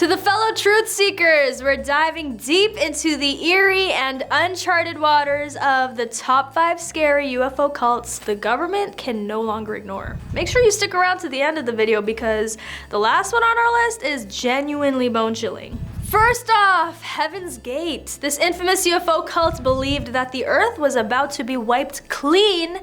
To the fellow truth seekers, we're diving deep into the eerie and uncharted waters of the top 5 scary UFO cults the government can no longer ignore. Make sure you stick around to the end of the video because the last one on our list is genuinely bone-chilling. First off, Heaven's Gate. This infamous UFO cult believed that the Earth was about to be wiped clean,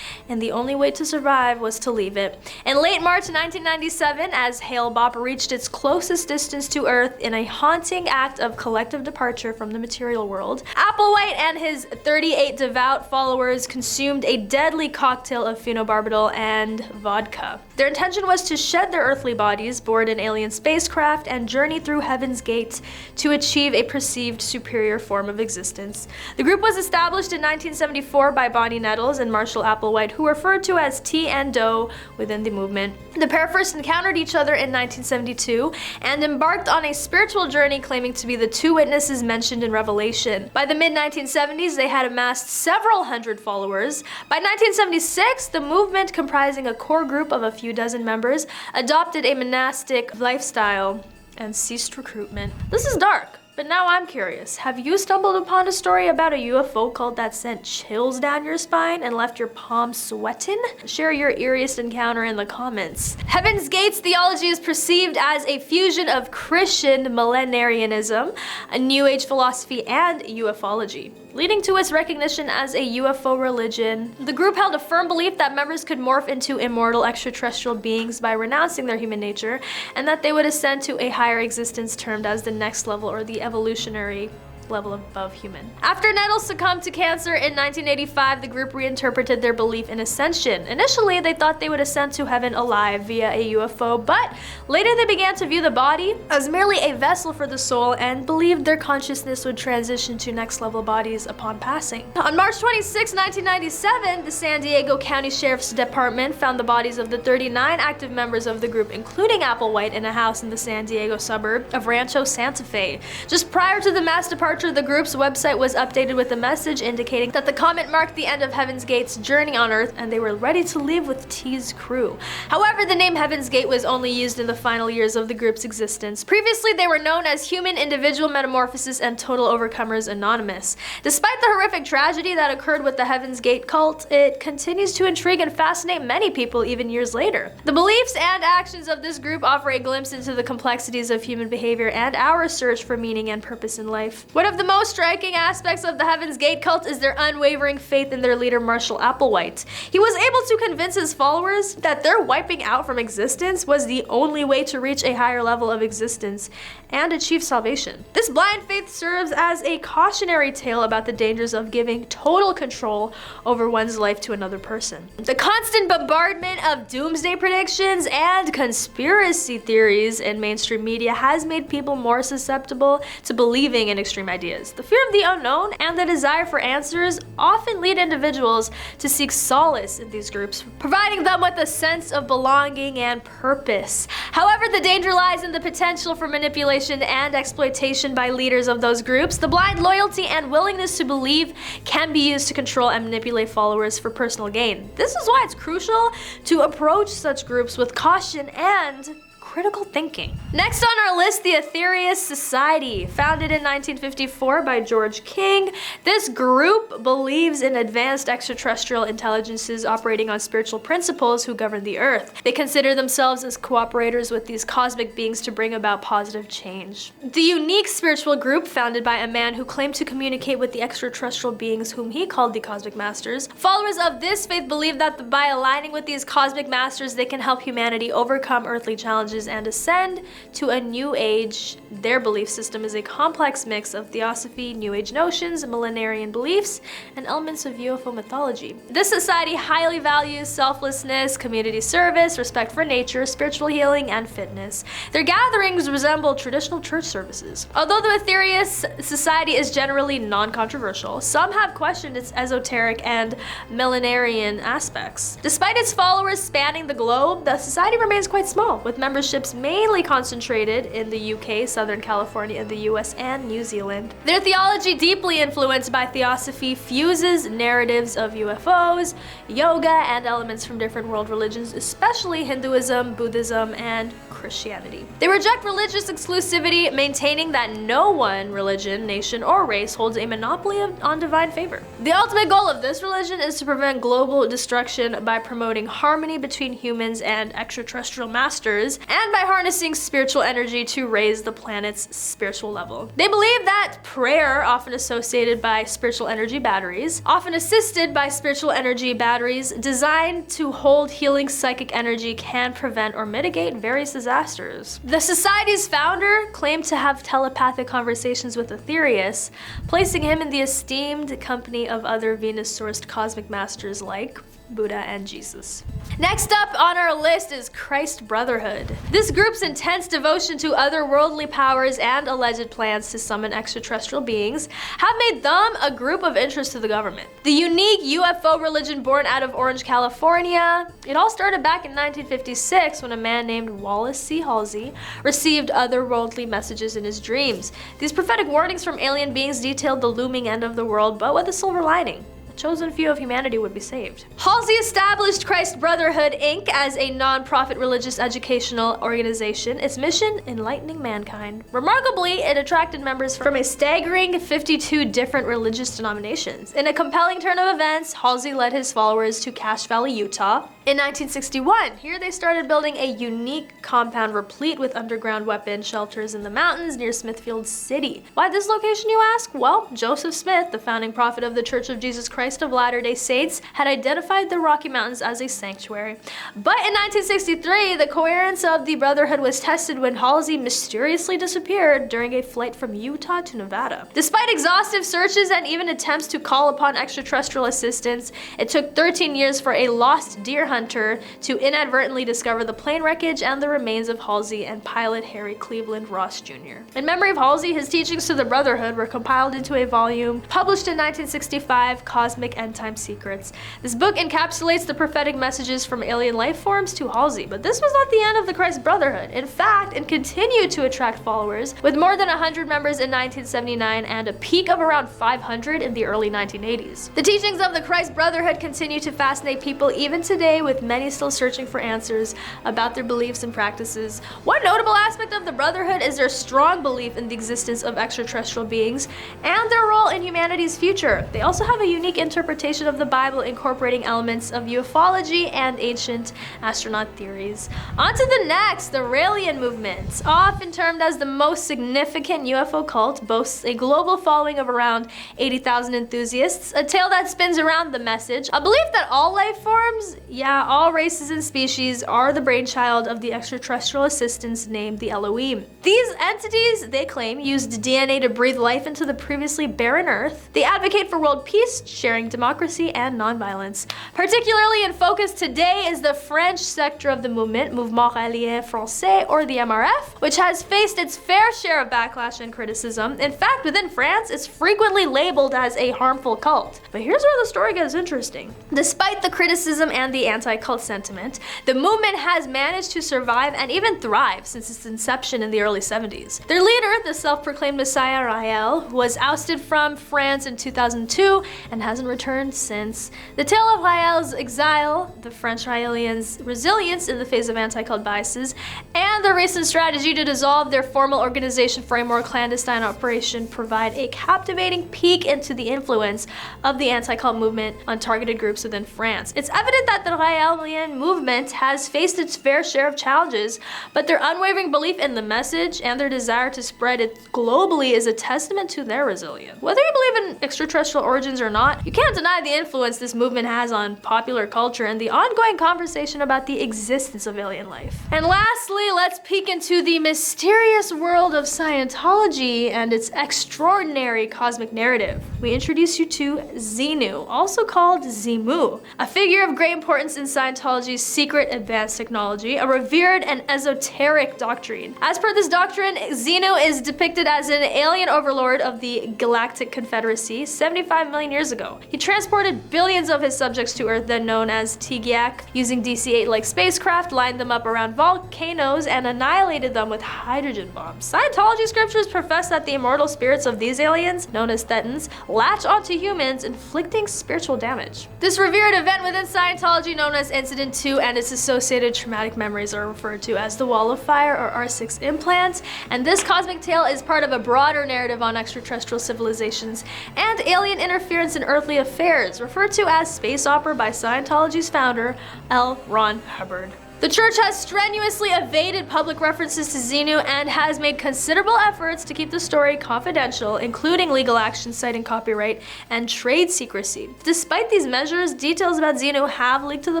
and the only way to survive was to leave it. In late March 1997, as Hale-Bopp reached its closest distance to Earth in a haunting act of collective departure from the material world, Applewhite and his 38 devout followers consumed a deadly cocktail of phenobarbital and vodka. Their intention was to shed their earthly bodies, board an alien spacecraft, and journey through Heaven's Gate to achieve a perceived superior form of existence. The group was established in 1974 by Bonnie Nettles and Marshall Applewhite, who were referred to as T and Doe within the movement. The pair first encountered each other in 1972 and embarked on a spiritual journey claiming to be the two witnesses mentioned in Revelation. By the mid-1970s, they had amassed several hundred followers. By 1976, the movement, comprising a core group of a few dozen members, adopted a monastic lifestyle and ceased recruitment. This is dark, but now I'm curious. Have you stumbled upon a story about a UFO cult that sent chills down your spine and left your palms sweating? Share your eeriest encounter in the comments. Heaven's Gate's theology is perceived as a fusion of Christian millenarianism, a New Age philosophy, and ufology, leading to its recognition as a UFO religion. The group held a firm belief that members could morph into immortal extraterrestrial beings by renouncing their human nature, and that they would ascend to a higher existence termed as the next level, or the evolutionary level above human. After Nettles succumbed to cancer in 1985, the group reinterpreted their belief in ascension. Initially, they thought they would ascend to heaven alive via a UFO, but later they began to view the body as merely a vessel for the soul and believed their consciousness would transition to next level bodies upon passing. On March 26, 1997, the San Diego County Sheriff's Department found the bodies of the 39 active members of the group, including Applewhite, in a house in the San Diego suburb of Rancho Santa Fe. Just prior to the mass departure, the group's website was updated with a message indicating that the comet marked the end of Heaven's Gate's journey on Earth and they were ready to leave with T's crew. However, the name Heaven's Gate was only used in the final years of the group's existence. Previously, they were known as Human Individual Metamorphosis and Total Overcomers Anonymous. Despite the horrific tragedy that occurred with the Heaven's Gate cult, it continues to intrigue and fascinate many people even years later. The beliefs and actions of this group offer a glimpse into the complexities of human behavior and our search for meaning and purpose in life. One of the most striking aspects of the Heaven's Gate cult is their unwavering faith in their leader, Marshall Applewhite. He was able to convince his followers that their wiping out from existence was the only way to reach a higher level of existence and achieve salvation. This blind faith serves as a cautionary tale about the dangers of giving total control over one's life to another person. The constant bombardment of doomsday predictions and conspiracy theories in mainstream media has made people more susceptible to believing in extreme ideas. The fear of the unknown and the desire for answers often lead individuals to seek solace in these groups, providing them with a sense of belonging and purpose. However, the danger lies in the potential for manipulation and exploitation by leaders of those groups. The blind loyalty and willingness to believe can be used to control and manipulate followers for personal gain. This is why it's crucial to approach such groups with caution and critical thinking. Next on our list, the Aetherius Society. Founded in 1954 by George King, this group believes in advanced extraterrestrial intelligences operating on spiritual principles who govern the Earth. They consider themselves as cooperators with these cosmic beings to bring about positive change. The unique spiritual group, founded by a man who claimed to communicate with the extraterrestrial beings whom he called the Cosmic Masters. Followers of this faith believe that by aligning with these Cosmic Masters, they can help humanity overcome earthly challenges and ascend to a new age. Their belief system is a complex mix of theosophy, New Age notions, millenarian beliefs, and elements of UFO mythology. This society highly values selflessness, community service, respect for nature, spiritual healing, and fitness. Their gatherings resemble traditional church services. Although the Aetherius Society is generally non-controversial, some have questioned its esoteric and millenarian aspects. Despite its followers spanning the globe, the society remains quite small, with membership memberships mainly concentrated in the UK, Southern California, the US, and New Zealand. Their theology, deeply influenced by theosophy, fuses narratives of UFOs, yoga, and elements from different world religions, especially Hinduism, Buddhism, and Christianity. They reject religious exclusivity, maintaining that no one religion, nation, or race holds a monopoly on divine favor. The ultimate goal of this religion is to prevent global destruction by promoting harmony between humans and extraterrestrial masters, and by harnessing spiritual energy to raise the planet's spiritual level. They believe that prayer, often associated by spiritual energy batteries, often assisted by spiritual energy batteries designed to hold healing psychic energy, can prevent or mitigate various disasters. The Society's founder claimed to have telepathic conversations with Aetherius, placing him in the esteemed company of other Venus-sourced cosmic masters like Buddha and Jesus. Next up on our list is Christ Brotherhood. This group's intense devotion to otherworldly powers and alleged plans to summon extraterrestrial beings have made them a group of interest to the government. The unique UFO religion born out of Orange, California, it all started back in 1956 when a man named Wallace C. Halsey received otherworldly messages in his dreams. These prophetic warnings from alien beings detailed the looming end of the world, but with a silver lining. A chosen few of humanity would be saved. Halsey established Christ Brotherhood, Inc. as a non-profit religious educational organization, its mission enlightening mankind. Remarkably, it attracted members from a staggering 52 different religious denominations. In a compelling turn of events, Halsey led his followers to Cache Valley, Utah. In 1961, here they started building a unique compound replete with underground weapon shelters in the mountains near Smithfield City. Why this location, you ask? Well, Joseph Smith, the founding prophet of the Church of Jesus Christ of Latter-day Saints, had identified the Rocky Mountains as a sanctuary. But in 1963, the coherence of the Brotherhood was tested when Halsey mysteriously disappeared during a flight from Utah to Nevada. Despite exhaustive searches and even attempts to call upon extraterrestrial assistance, it took 13 years for a lost deer hunter to inadvertently discover the plane wreckage and the remains of Halsey and pilot Harry Cleveland Ross Jr. In memory of Halsey, his teachings to the Brotherhood were compiled into a volume published in 1965, Cosmic End Time Secrets. This book encapsulates the prophetic messages from alien life forms to Halsey, but this was not the end of the Christ Brotherhood. In fact, it continued to attract followers, with more than 100 members in 1979 and a peak of around 500 in the early 1980s. The teachings of the Christ Brotherhood continue to fascinate people even today, with many still searching for answers about their beliefs and practices. One notable aspect of the Brotherhood is their strong belief in the existence of extraterrestrial beings and their role in humanity's future. They also have a unique interpretation of the Bible, incorporating elements of ufology and ancient astronaut theories. On to the next, the Raelian Movement. Often termed as the most significant UFO cult, boasts a global following of around 80,000 enthusiasts, a tale that spins around the message, a belief that all life forms, all races and species, are the brainchild of the extraterrestrial assistants named the Elohim. These entities, they claim, used DNA to breathe life into the previously barren Earth. They advocate for world peace, sharing democracy, and nonviolence. Particularly in focus today is the French sector of the movement, Mouvement Raelien Français, or the MRF, which has faced its fair share of backlash and criticism. In fact, within France, it's frequently labeled as a harmful cult. But here's where the story gets interesting. Despite the criticism and the anti-cult sentiment, the movement has managed to survive and even thrive since its inception in the early 70s. Their leader, the self-proclaimed Messiah Rael, was ousted from France in 2002 and hasn't returned since. The tale of Rael's exile, the French Raelians' resilience in the face of anti-cult biases, and their recent strategy to dissolve their formal organization for a more clandestine operation provide a captivating peek into the influence of the anti-cult movement on targeted groups within France. It's evident that the Raelian movement has faced its fair share of challenges, but their unwavering belief in the message and their desire to spread it globally is a testament to their resilience. Whether you believe in extraterrestrial origins or not, you can't deny the influence this movement has on popular culture and the ongoing conversation about the existence of alien life. And lastly, let's peek into the mysterious world of Scientology and its extraordinary cosmic narrative. We introduce you to Xenu, also called Zimu, a figure of great importance in in Scientology's secret advanced technology, a revered and esoteric doctrine. As per this doctrine, Xenu is depicted as an alien overlord of the Galactic Confederacy 75 million years ago. He transported billions of his subjects to Earth, then known as Tigiak, using DC-8-like spacecraft, lined them up around volcanoes, and annihilated them with hydrogen bombs. Scientology scriptures profess that the immortal spirits of these aliens, known as thetans, latch onto humans, inflicting spiritual damage. This revered event within Scientology, known as Incident 2, and its associated traumatic memories are referred to as the Wall of Fire or R6 implant, and this cosmic tale is part of a broader narrative on extraterrestrial civilizations and alien interference in earthly affairs, referred to as space opera by Scientology's founder, L. Ron Hubbard. The church has strenuously evaded public references to Xenu and has made considerable efforts to keep the story confidential, including legal action citing copyright and trade secrecy. Despite these measures, details about Xenu have leaked to the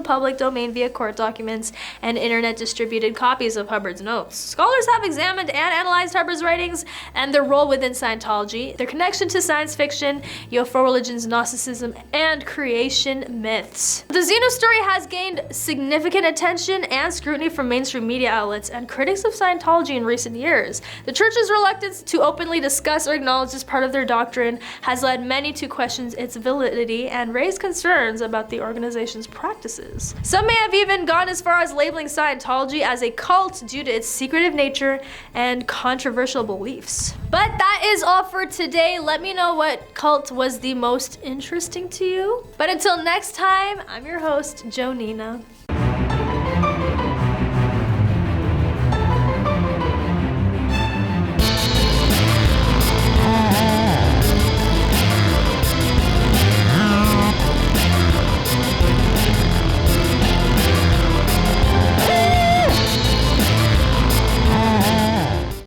public domain via court documents and internet-distributed copies of Hubbard's notes. Scholars have examined and analyzed Hubbard's writings and their role within Scientology, their connection to science fiction, UFO religions, Gnosticism, and creation myths. The Xenu story has gained significant attention and scrutiny from mainstream media outlets and critics of Scientology in recent years. The church's reluctance to openly discuss or acknowledge this part of their doctrine has led many to question its validity and raise concerns about the organization's practices. Some may have even gone as far as labeling Scientology as a cult due to its secretive nature and controversial beliefs. But that is all for today. Let me know what cult was the most interesting to you. But until next time, I'm your host, Jonina.